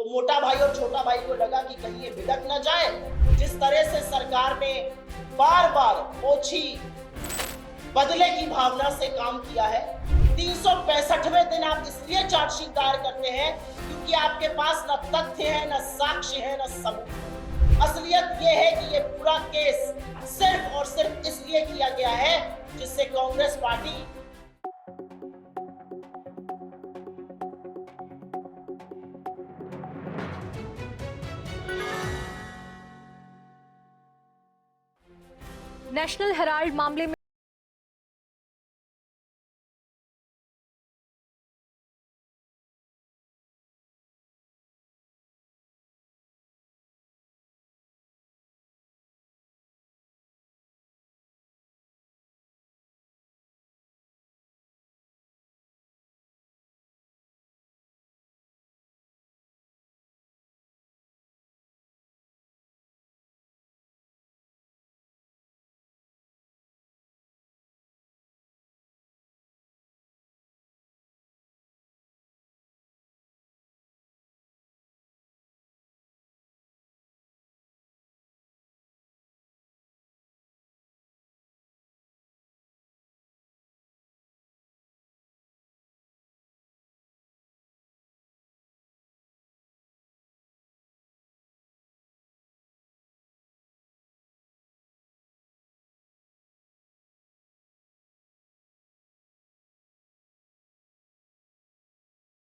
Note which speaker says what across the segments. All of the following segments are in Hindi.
Speaker 1: तो मोटा भाई और छोटा भाई को लगा कि कहीं ये बिदक न जाए। जिस तरह से सरकार ने बार बार ओछी बदले की भावना से काम किया है, 365वें दिन आप इसलिए चार्जशीट दायर करते हैं क्योंकि आपके पास न तथ्य है, न साक्ष्य है, न सबूत। असलियत यह है कि ये पूरा केस सिर्फ और सिर्फ इसलिए किया गया है जिससे कांग्रेस पार्टी
Speaker 2: नेशनल हेराल्ड मामले में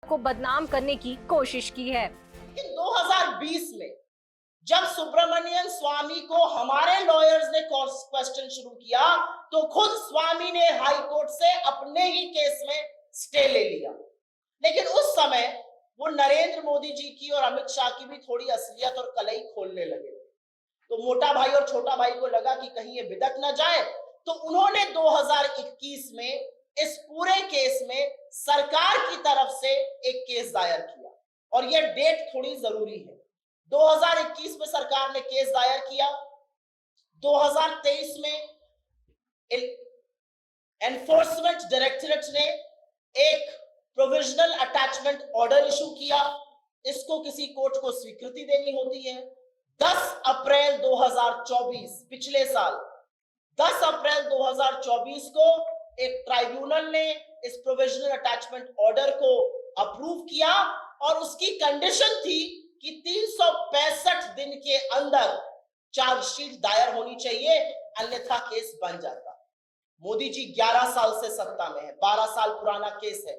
Speaker 2: को बदनाम करने की कोशिश की है।
Speaker 1: 2020 में जब सुब्रमण्यम स्वामी को हमारे लॉयर्स ने क्वेश्चन शुरू किया तो खुद स्वामी ने हाई कोर्ट से अपने ही केस में स्टे ले लिया। लेकिन उस समय वो नरेंद्र मोदी जी की और अमित शाह की भी थोड़ी असलियत और कलई खोलने लगे। तो मोटा भाई और छोटा भाई को लगा कि कहीं ये बिदक न जाए, तो उन्होंने 2021 में इस पूरे केस में सरकार की तरफ से एक केस दायर किया। और यह डेट थोड़ी जरूरी है। 2021 में सरकार ने केस दायर किया। 2023 में एनफोर्समेंट डायरेक्टरेट ने एक प्रोविजनल अटैचमेंट ऑर्डर इशू किया। इसको किसी कोर्ट को स्वीकृति देनी होती है। 10 अप्रैल 2024 पिछले साल 10 अप्रैल 2024 को एक ट्राइब्यूनल ने इस प्रोविजनल अटैचमेंट ऑर्डर को अप्रूव किया और उसकी कंडीशन थी कि 365 दिन के अंदर चार्जशीट दायर होनी चाहिए, अन्यथा केस बन जाता। मोदी जी 11 साल से सत्ता में है, 12 साल पुराना केस है।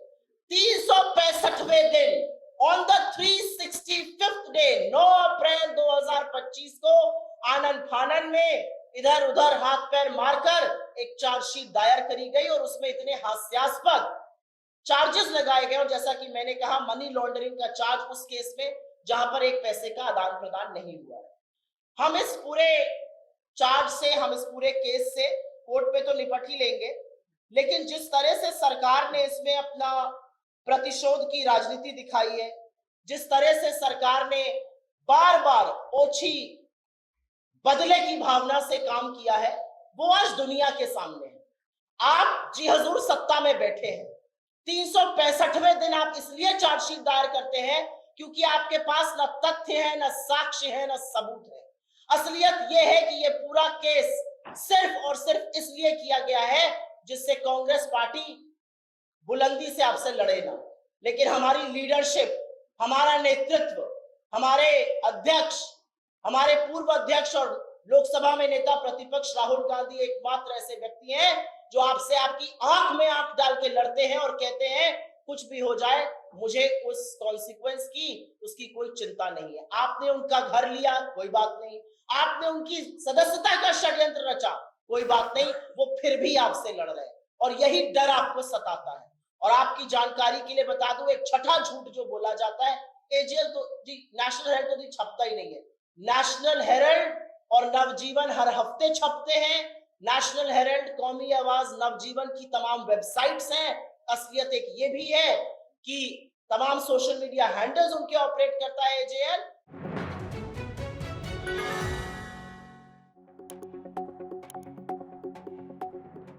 Speaker 1: 365वें दिन ऑन द 365th डे 9 अप्रैल 2025 को आनन फानन में इधर उधर हाथ पैर मारकर एक चार्जशीट दायर करी गई और उसमें इतने हास्यास्पद चार्जेस लगाए गए। और जैसा कि मैंने कहा, मनी लॉन्ड्रिंग का चार्ज उस केस में जहां पर एक पैसे का आदान प्रदान नहीं हुआ है। हम इस पूरे चार्ज से, हम इस पूरे केस से कोर्ट पे तो निपट ही लेंगे, लेकिन जिस तरह से सरकार ने इसमें अपना प्रतिशोध की राजनीति दिखाई है, जिस तरह से सरकार ने बार बार ओछी बदले की भावना से काम किया है, वो आज दुनिया के सामने है। आप जी हजूर सत्ता में बैठे हैं। 365वें दिन आप इसलिए चार्जशीट दायर करते हैं क्योंकि आपके पास न तथ्य है, न साक्ष्य है, न सबूत है। असलियत यह है कि यह पूरा केस सिर्फ और सिर्फ इसलिए किया गया है जिससे कांग्रेस पार्टी बुलंदी से आपसे लड़े ना। लेकिन हमारी लीडरशिप, हमारा नेतृत्व, हमारे अध्यक्ष, हमारे पूर्व अध्यक्ष और लोकसभा में नेता प्रतिपक्ष राहुल गांधी एकमात्र ऐसे व्यक्ति हैं जो आपसे आपकी आंख में आंख डाल के लड़ते हैं और कहते हैं कुछ भी हो जाए, मुझे उस कॉन्सिक्वेंस की, उसकी कोई चिंता नहीं है। आपने उनका घर लिया, कोई बात नहीं। आपने उनकी सदस्यता का षड्यंत्र रचा, कोई बात नहीं, वो फिर भी आपसे लड़ रहे हैं और यही डर आपको सताता है। और आपकी जानकारी के लिए बता दूं, एक छठा झूठ जो बोला जाता है, एजेएल तो जी, नेशनल हेराल्ड तो जी छपता ही नहीं है। नेशनल हेराल्ड और नवजीवन हर हफ्ते छपते हैं। नेशनल हेराल्ड, कौमी आवाज, नवजीवन की तमाम वेबसाइट्स हैं। असलियत एक ये भी है कि तमाम सोशल मीडिया हैंडल्स उनके ऑपरेट करता है एजेएल।